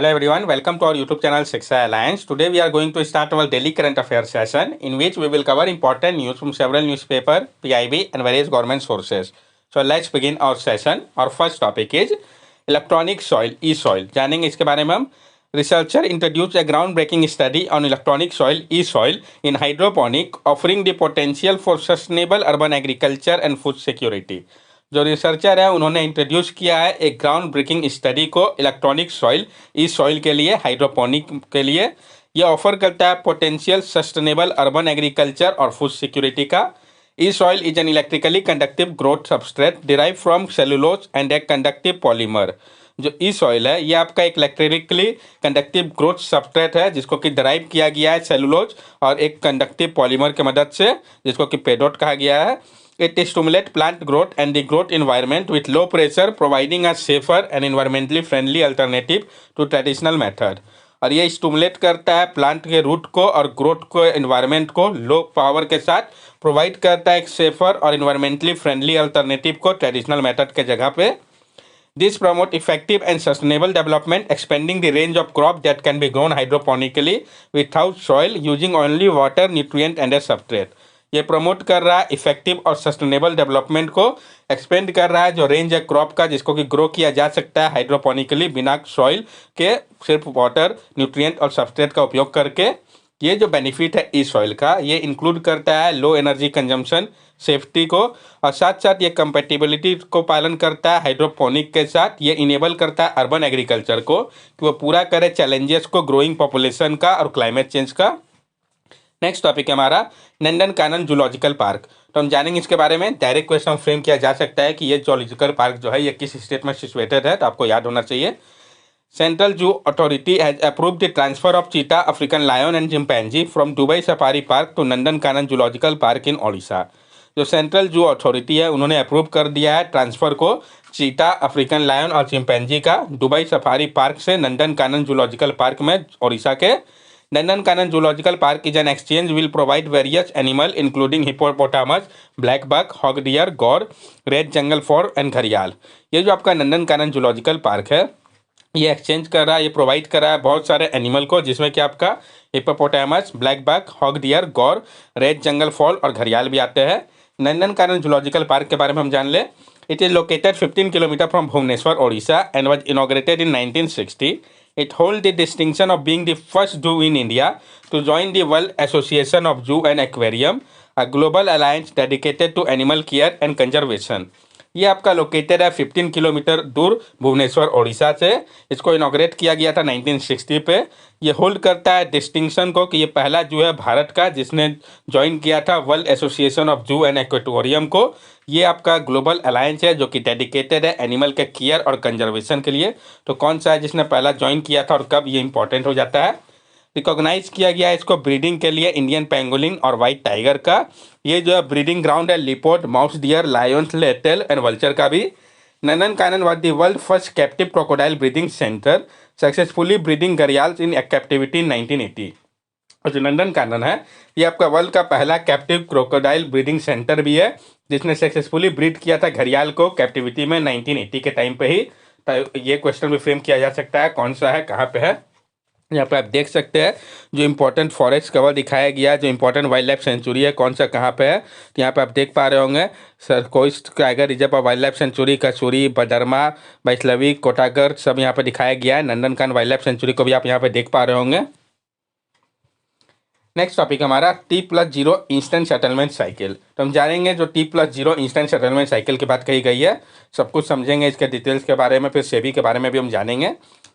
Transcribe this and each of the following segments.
Hello everyone, welcome to our YouTube channel Shiksha Alliance. Today we are going to start our daily current affairs session in which we will cover important news from several newspaper, PIB and various government sources. So let's begin our session. Our first topic is electronic soil, e-soil. जानेंगे इसके बारे में हम. Researcher introduced a groundbreaking study on electronic soil, e-soil in hydroponic, offering the potential for sustainable urban agriculture and food security. जो researcher है उन्होंने introduce किया है एक ग्राउंड ब्रेकिंग स्टडी को इलेक्ट्रॉनिक सॉइल ई सॉइल के लिए, हाइड्रोपोनिक के लिए. यह ऑफर करता है पोटेंशियल सस्टेनेबल अर्बन एग्रीकल्चर और फूड सिक्योरिटी का. E soil is an electrically conductive growth substrate derive from cellulose and a conductive polymer. जो ई सॉइल है ये आपका एक इलेक्ट्रिकली कंडक्टिव ग्रोथ सबस्ट्रेट है जिसको कि डिराइव किया गया है सेलुलोज और एक कंडक्टिव पॉलीमर की मदद से, जिसको कि पेडोट कहा गया है. It stimulates plant growth and the growth environment with low pressure, providing a safer and environmentally friendly alternative to traditional method. और ये स्टिमुलेट करता है प्लांट के रूट को और ग्रोथ को, एनवायरनमेंट को लो पावर के साथ प्रोवाइड करता है एक सेफर और एनवायरमेंटली फ्रेंडली अल्टरनेटिव को ट्रेडिशनल मेथड के जगह पे. This promote effective and sustainable development, expanding the range of crop that can be grown hydroponically without soil, using only water, nutrient and a substrate. ये promote कर रहा है effective और sustainable development को, expand कर रहा है जो रेंज है क्रॉप का जिसको कि ग्रो किया जा सकता है हाइड्रोपोनिकली बिना सॉइल के, सिर्फ वाटर, न्यूट्रिएंट और सबस्ट्रेट का उपयोग करके. ये जो बेनिफिट है ई सॉइल का ये इंक्लूड करता है लो एनर्जी कंजम्पशन, सेफ्टी को, और साथ साथ ये कंपेटिबिलिटी को पालन करता है हाइड्रोपोनिक के साथ. ये इनेबल करता है अर्बन एग्रीकल्चर को कि वो पूरा करे चैलेंजेस को ग्रोइंग पॉपुलेशन का और क्लाइमेट चेंज का. नेक्स्ट टॉपिक है हमारा नंदनकानन जूलॉजिकल पार्क. तो हम जानेंगे इसके बारे में. डायरेक्ट क्वेश्चन फ्रेम किया जा सकता है कि ये जूलॉजिकल पार्क जो है ये किस स्टेट में सिचुएटेड है, तो आपको याद होना चाहिए. Central zoo authority has approved the transfer of cheetah, African lion and chimpanzee from Dubai safari park to Nandankanan zoological park in Odisha. जो सेंट्रल जू अथॉरिटी है उन्होंने अप्रूव कर दिया है ट्रांसफर को चीता, अफ्रीकन लायन और चिंपैंजी का दुबई सफारी पार्क से नंदनकानन जूलॉजिकल पार्क में ओडिशा के. Nandankanan Zoological Park is an exchange will provide various animal including hippopotamus, black buck, hog deer, gaur, red jungle fowl and घड़ियाल. ये जो आपका नंदनकानन जूलॉजिकल पार्क है ये एक्सचेंज कर रहा है, ये प्रोवाइड कर रहा है बहुत सारे एनिमल को जिसमें कि आपका hippopotamus, black buck, hog dear, गौर, रेड जंगल फॉल और घड़ियाल भी आते हैं. नंदनकानन जूलॉजिकल पार्क के बारे में हम जान ले. It is located 15 kilometre from Bhubaneswar, Odisha and was inaugurated in 1960. It holds the distinction of being the first zoo in India to join the World Association of Zoo and Aquarium, a global alliance dedicated to animal care and conservation. ये आपका located है 15 kilometre दूर भुवनेश्वर ओडिशा से. इसको inaugurate किया गया था 1960 पे. ये होल्ड करता है डिस्टिंक्शन को कि ये पहला जू है भारत का जिसने ज्वाइन किया था वर्ल्ड एसोसिएशन ऑफ जू एंड एक्वेटोरियम को. ये आपका ग्लोबल अलायंस है जो कि डेडिकेटेड है एनिमल के केयर और कंजर्वेशन के लिए. तो कौन सा है जिसने पहला ज्वाइन किया था और कब, ये इंपॉर्टेंट हो जाता है. रिकॉग्नाइज किया गया है इसको ब्रीडिंग के लिए इंडियन पेंगोलिन और वाइट टाइगर का. ये जो है ब्रीडिंग ग्राउंड है leopard, mouse deer, lions, ratel and vulture का भी. Nandankanan was the world first captive crocodile breeding centre, successfully breeding gharials in captivity in 1980. और जो नंदनकानन है ये आपका वर्ल्ड का पहला कैप्टिव क्रोकोडाइल ब्रीडिंग सेंटर भी है जिसने सक्सेसफुली ब्रीड किया था घड़ियाल को कैप्टिविटी में 1980 के टाइम पे ही. तो ये क्वेश्चन भी फ्रेम किया जा सकता है कौन सा है, कहाँ पे है. यहाँ पे आप देख सकते हैं जो इंपॉर्टेंट फॉरेस्ट कवर दिखाया गया है, जो इंपॉर्टेंट वाइल्ड लाइफ सेंचुरी है कौन सा कहाँ पे है. तो यहाँ पे आप देख पा रहे होंगे सर कोस्ट टाइगर रिजर्व और वाइल्ड लाइफ सेंचुरी, कसूरी, बदरमा, बैसलवी, कोटागर सब यहाँ पे दिखाया गया है. नंदनकानन वाइल्ड लाइफ सेंचुरी को भी आप यहाँ पे देख पा रहे होंगे. नेक्स्ट टॉपिक हमारा T+0 इंस्टेंट सेटलमेंट साइकिल. तो हम जानेंगे जो T+0 इंस्टेंट सेटलमेंट साइकिल की बात कही गई है, सब कुछ समझेंगे इसके डिटेल्स के बारे में, फिर सेबी के बारे में भी हम जानेंगे.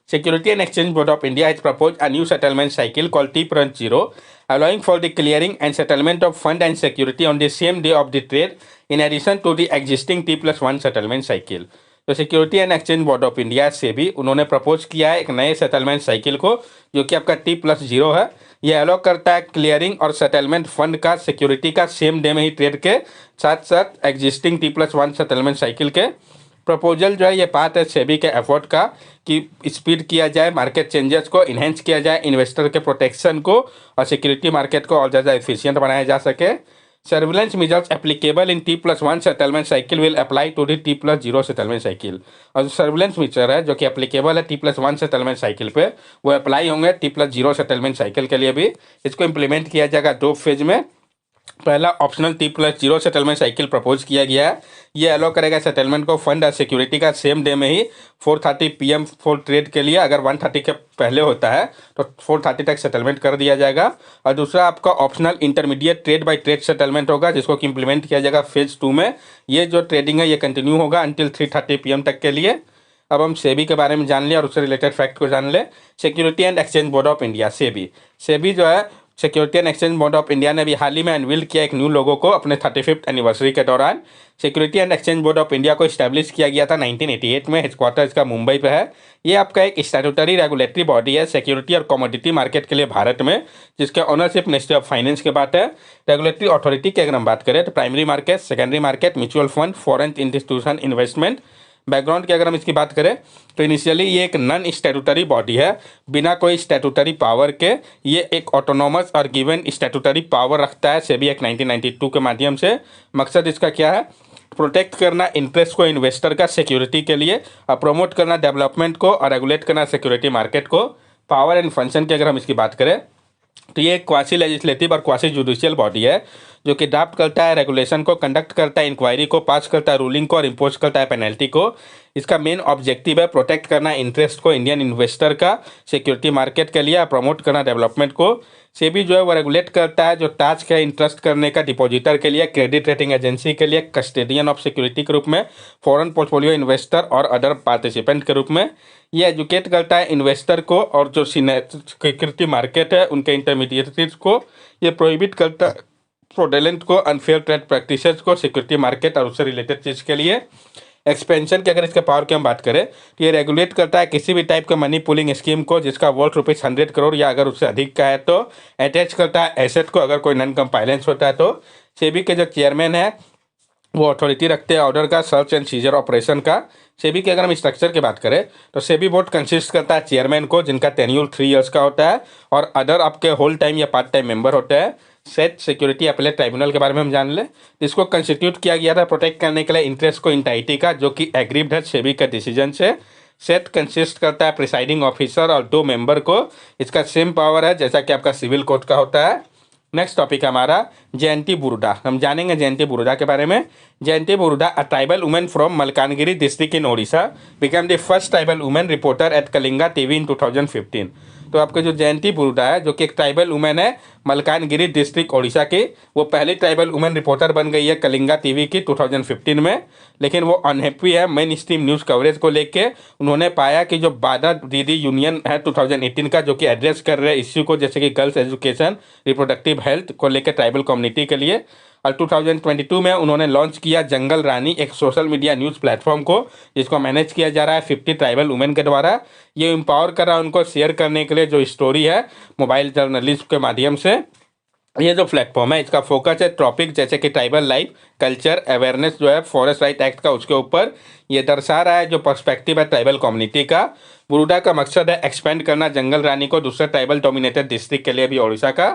Security and Exchange Board of India has proposed a new settlement cycle called T+0, allowing for the clearing and settlement of fund and security on the same day of the trade, in addition to the existing T+1 settlement cycle. तो security and exchange board of India से भी उन्होंने propose किया है एक नए settlement cycle को जो कि आपका T+0 है. ये अलाउ करता है क्लियरिंग और सेटलमेंट फंड का, सिक्योरिटी का सेम डे में ही ट्रेड के साथ साथ एग्जिस्टिंग T+1 सेटलमेंट साइकिल के. प्रपोजल जो है ये पार्ट है सेबी के एफर्ट का कि स्पीड किया जाए मार्केट चेंजेस को, इन्हेंस किया जाए इन्वेस्टर के प्रोटेक्शन को और सिक्योरिटी मार्केट को और ज़्यादा एफिशिएंट बनाया जा सके. Surveillance measures applicable in T+1 settlement cycle will apply to the T+0 settlement cycle. और जो सर्विलेंस मेजर है जो कि एप्लीकेबल है T+1 सेटलमेंट साइकिल पे, वो अप्लाई होंगे T+0 सेटलमेंट साइकिल के लिए भी। इसको इम्प्लीमेंट किया जाएगा 2 फेज में। पहला optional T+0 settlement cycle propose किया गया है। ये अलो करेगा सेटलमेंट को फंड और सिक्योरिटी का सेम डे में ही 4:30 PM फॉर ट्रेड के लिए, अगर 1:30 के पहले होता है तो 4:30 तक सेटलमेंट कर दिया जाएगा। और दूसरा आपका optional intermediate trade by trade settlement होगा, जिसको कि इम्प्लीमेंट किया जाएगा फेज 2 में। ये जो ट्रेडिंग है ये कंटिन्यू होगा अंटिल 3:30 PM तक के लिए। अब हम सेबी के बारे में जान लें और उससे रिलेटेड फैक्ट को जान लें। Security and exchange board of India, SEBI जो है security and exchange board of India ने भी हाल ही में अनवील किया एक न्यू लोगो को अपने 35th एनिवर्सरी के दौरान। Security and exchange board of India को इस्टेब्लिश किया गया था 1988 में। हेडक्वार्टर इसका मुंबई पे है। ये आपका एक स्टैट्यूटरी रेगुलेटरी बॉडी है सिक्योरिटी और कमोडिटी मार्केट के लिए भारत में, जिसके ऑनरशिप मिनिस्ट्री ऑफ फाइनेंस के बात है। रेगुलेटरी अथॉरिटी की अगर हम बात करें तो primary market, secondary market, mutual fund, foreign institution investment. Background की अगर हम इसकी बात करें तो इनिशियली ये एक नॉन स्टैट्यूटरी बॉडी है, बिना कोई स्टैट्यूटरी पावर के। ये एक ऑटोनोमस और गिवन स्टैट्यूटरी पावर रखता है सेबी एक्ट 1992 के माध्यम से। मकसद इसका क्या है? प्रोटेक्ट करना इंटरेस्ट को इन्वेस्टर का सिक्योरिटी के लिए, और प्रमोट करना डेवलपमेंट को, और रेगुलेट करना सिक्योरिटी मार्केट को। पावर एंड फंक्शन की अगर हम इसकी बात करें तो ये एक क्वासी लेजिस्लेटिव और क्वासी जुडिशियल बॉडी है, जो कि ड्राफ्ट करता है रेगुलेशन को, कंडक्ट करता है इंक्वायरी को, पास करता है रूलिंग को और इम्पोज करता है पेनल्टी को। इसका मेन ऑब्जेक्टिव है प्रोटेक्ट करना इंटरेस्ट को इंडियन इन्वेस्टर का सिक्योरिटी मार्केट के लिए, प्रमोट करना डेवलपमेंट को। सेबी जो है वो रेगुलेट करता है जो टास्क है इंटरेस्ट करने का डिपॉजिटर के लिए, क्रेडिट रेटिंग एजेंसी के लिए, कस्टोडियन ऑफ सिक्योरिटी के रूप में, फॉरेन पोर्टफोलियो इन्वेस्टर और अदर पार्टिसिपेंट के रूप में। ये एजुकेट करता है इन्वेस्टर को और जो सिक्योरिटी मार्केट है उनके इंटरमीडिएटरीज को। ये प्रोहिबिट करता है फ्रॉडलेंट को, अनफेयर ट्रेड प्रैक्टिसेस को सिक्योरिटी मार्केट और उससे रिलेटेड चीज़ के लिए। एक्सपेंशन की अगर इसके पावर की हम बात करें तो ये रेगुलेट करता है किसी भी टाइप के मनी पुलिंग स्कीम को जिसका वर्थ ₹100 करोड़ या अगर उससे अधिक का है, तो अटैच करता है एसेट को अगर कोई नॉन कंप्लायंस होता है तो। सेबी के जो चेयरमैन है वो अथॉरिटी रखते हैं ऑर्डर का, सर्च एंड सीजर ऑपरेशन का। सेबी की अगर हम स्ट्रक्चर की बात करें तो सेबी बोर्ड कंसिस्ट करता है चेयरमैन को, जिनका टेन्यूर 3 इयर्स का होता है, और अदर आपके होल टाइम या पार्ट टाइम मेंबर होते हैं। सेट सिक्योरिटी अपीलेट ट्राइब्यूनल के बारे में हम जान लें। इसको कंस्टिट्यूट किया गया था प्रोटेक्ट करने के लिए इंटरेस्ट को इंटाइटी का, जो कि एग्रीव्ड है सेबी के डिसीजन से। सेट कंसिस्ट करता है प्रिसाइडिंग ऑफिसर और 2 मेंबर को। इसका सेम पावर है जैसा कि आपका सिविल कोर्ट का होता है। नेक्स्ट टॉपिक हमारा जयंती बुरुडा। हम जानेंगे जयंती बुरुडा के बारे में। Jayanti Buruda, a tribal women from Malkangiri district in Odisha, become the first tribal women reporter at Kalinga TV in 2015। तो आपके जो जयंती बुरुडा है जो कि एक ट्राइबल वुमेन है मलकानगिरी डिस्ट्रिक्ट ओडिशा की, वो पहली ट्राइबल वुमेन रिपोर्टर बन गई है कलिंगा टीवी की 2015 में। लेकिन वो अनहैप्पी है मेन स्ट्रीम न्यूज़ कवरेज को लेके। उन्होंने पाया कि जो बादा दीदी यूनियन है 2018 का, जो कि एड्रेस कर रहे इश्यू को, जैसे कि गर्ल्स एजुकेशन, रिप्रोडक्टिव हेल्थ को लेकर ट्राइबल कम्युनिटी के लिए। और 2022 में उन्होंने लॉन्च किया जंगल रानी, एक सोशल मीडिया न्यूज़ प्लेटफॉर्म को, जिसको मैनेज किया जा रहा है 50 ट्राइबल वुमेन के द्वारा। ये एम्पावर कर रहा है उनको शेयर करने के लिए जो स्टोरी है मोबाइल जर्नलिस्ट के माध्यम से। ये जो प्लेटफॉर्म है इसका फोकस है टॉपिक जैसे कि ट्राइबल लाइफ, कल्चर, अवेयरनेस जो है फॉरेस्ट राइट एक्ट का, उसके ऊपर ये दर्शा रहा है जो पर्सपेक्टिव है ट्राइबल कम्युनिटी का। बुरुडा का मकसद है एक्सपेंड करना जंगल रानी को दूसरे ट्राइबल डोमिनेटेड डिस्ट्रिक्ट के लिए भी ओडिशा का।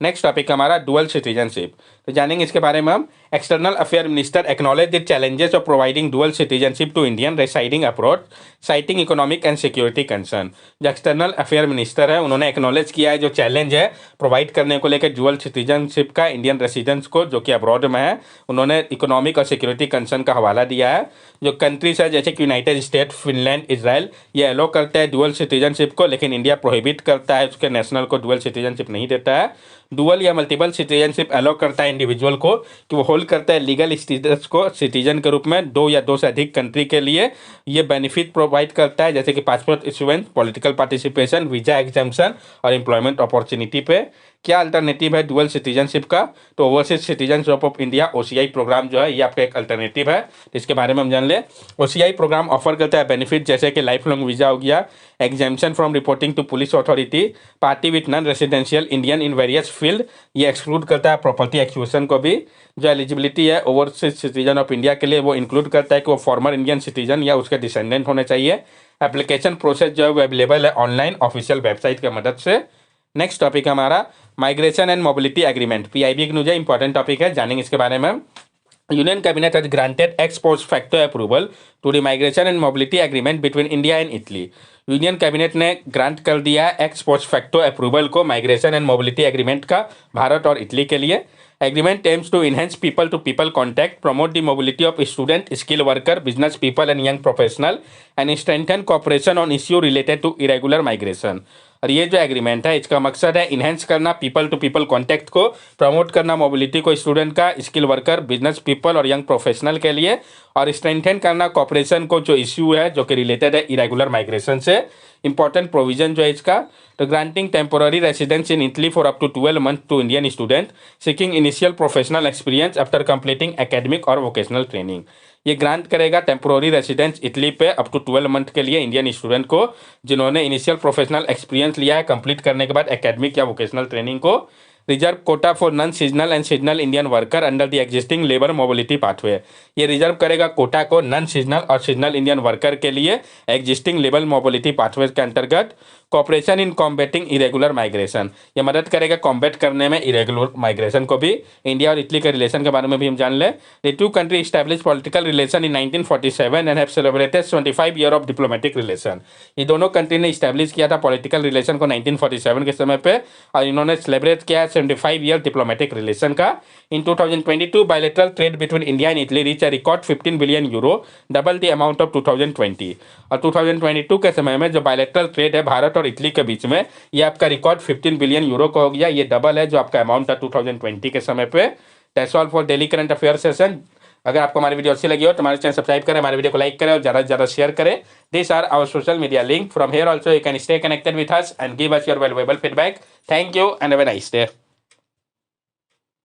नेक्स्ट टॉपिक हमारा डुअल सिटीजनशिप। तो जानेंगे इसके बारे में हम। External affair minister acknowledge the challenges of providing dual citizenship to Indian residing abroad, citing economic and security concern. जो एक्सटर्नल अफेयर मिनिस्टर है उन्होंने एक्नॉलेज किया है जो चैलेंज है प्रोवाइड करने को लेकर डुअल सिटीजनशिप का इंडियन रेसिडेंट्स को जो कि अब्रॉड में है। उन्होंने इकोनॉमिक और सिक्योरिटी कंसर्न का हवाला दिया है। जो कंट्रीज है जैसे कि यूनाइटेड स्टेट, फिनलैंड, इसराइल, ये अलो करते हैं डुअल सिटीजनशिप को, लेकिन इंडिया प्रोहिबिट करता है, उसके नेशनल को डुअल सिटीजनशिप नहीं देता है। डुअल या मल्टीपल सिटीजनशिप अलो करता है इंडिविजुअल को कि वो होल्ड करता है लीगल स्टेटस को सिटीजन के रूप में 2 या 2 से अधिक कंट्री के लिए। ये बेनिफिट प्रोवाइड करता है जैसे कि passport issuance, political participation, visa exemption और एम्प्लॉयमेंट अपॉर्चुनिटी पे। क्या अल्टरनेटिव है डुअल सिटीजनशिप का? तो overseas citizenship of India OCI programme जो है ये आपका एक अल्टरनेटिव है, इसके बारे में हम जान ले। OCI प्रोग्राम ऑफर करता है बेनिफिट जैसे कि लाइफ लॉन्ग वीजा हो गया, exemption from reporting to police authority, party with non residential Indian in various field, ये एक्सक्लूड करता है प्रॉपर्टी एक्विजिशन को भी। जो एलिजिबिलिटी है ओवरसीज सिटीजन ऑफ इंडिया के लिए वो इंक्लूड करता है कि वो फॉर्मर इंडियन सिटीजन या उसके डिसेंडेंट होने चाहिए। एप्लीकेशन प्रोसेस जो है वो अवेलेबल है ऑनलाइन ऑफिशियल वेबसाइट की मदद से। नेक्स्ट टॉपिक हमारा migration and mobility agreement, PIB की न्यूज है, इंपॉर्टेंट टॉपिक है, जानेंगे इसके बारे में। Union cabinet has granted ex post facto approval to the migration and mobility agreement between India and Italy. Union cabinet ने ग्रांट कर दिया एक्स पोस्ट फैक्टो अप्रूवल को माइग्रेशन एंड मोबिलिटी एग्रीमेंट का भारत और इटली के लिए। Agreement aims to enhance people to people contact, promote the mobility of student, skill worker, business people and young professional and strengthen cooperation on issue related to irregular migration. और ये जो agreement है इसका मकसद है enhance करना people to people contact को, promote करना मोबिलिटी को स्टूडेंट का, स्किल वर्कर, बिजनेस पीपल और यंग प्रोफेशनल के लिए, और स्ट्रेंथन करना कॉपरेशन को जो इश्यू है जो कि रिलेटेड है इरेगुलर माइग्रेशन से। इंपॉर्टेंट प्रोविजन जो है इसका, तो granting temporary residence in Italy for up to 12 month to Indian student seeking initial professional experience after completing academic और वोकेशनल ट्रेनिंग। ये ग्रांट करेगा टेम्पोररी रेसिडेंस इटली पे अप टू 12 मंथ के लिए इंडियन स्टूडेंट को जिन्होंने इनिशियल प्रोफेशनल एक्सपीरियंस लिया है कंप्लीट करने के बाद एकेडमिक या वोकेशनल ट्रेनिंग को। Reserve Kota for non seasonal and seasonal Indian worker under the existing labour mobility pathway. ये रिजर्व करेगा कोटा को नॉन सीजनल और सीजनल इंडियन वर्कर के लिए एग्जिस्टिंग लेबर मोबिलिटी पाथवे के अंतर्गत। Cooperation in combating irregular migration, ये मदद करेगा कॉम्बेट करने में इरेगुलर माइग्रेशन को भी। इंडिया और इटली के रिलेशन के बारे में भी हम जान लें। The two country establish political relation in 1947 and have celebrated 25 year of diplomatic relation. ये दोनों कंट्री ने इस्टेब्लिश किया था पॉलिटिकल रिलेशन को 1947 के समय पे, और इन्होंने सेलिब्रेट किया 75 ईयर डिप्लोमेटिक रिलेशन का। इन 2022 bilateral trade between India and Italy reach a record 15 billion euro, double the amount of 2020। और 2022 के समय में जो बायलैटरल ट्रेड है भारत और इटली के बीच में, ये आपका रिकॉर्ड 15 बिलियन यूरो का हो गया। ये डबल है जो आपका अमाउंट था 2020 के समय पे। That's all for daily current affair session. अगर आपको हमारी वीडियो अच्छी लगी हो तो हमारे चैनल सब्सक्राइब करें, हमारे वीडियो को लाइक करें और ज़्यादा से ज़्यादा शेयर करें। This are our social media link. From here also you can stay connected with us and give us your valuable feedback. Thank you and have a nice day.